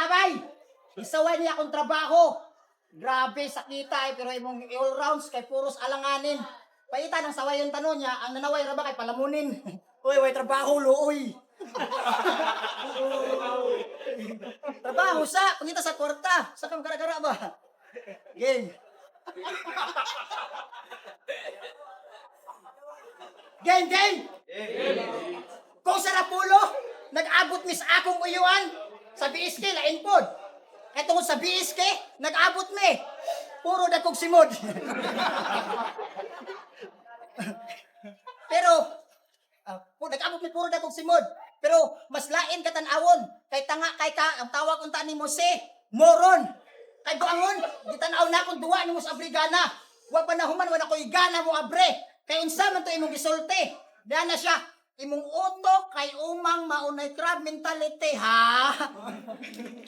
babay. Isaway niya akong trabaho. Grabe, sakita pero imong all rounds kay puros alanganin. Paita ng saway yung tanong niya, ang nanaway ra ba kay palamunin. Uy, way trabaho, luoy. Trabaho sa, kung sa kwarta. Sa kang gara-gara ba? Game. Game! Kung sa Rapulo, nag-abot mis akong uyuan. Sa BSK, lain pod. Eto sa BSK, nag-abot mi. Puro dakog simod. Pero, nag-abot mi puro dakog simod. Pero, mas lain katanawon. Kay ang tawag unta ni Mose, moron. Kay buangon, gitanaw na akong duwa ni sa abrigana. Wa pa nahuman, wala ko igana mo abre. Kay unsa man to imong gisulti. Diyan na siya, imong utok kay umang maunay crab mentality, ha?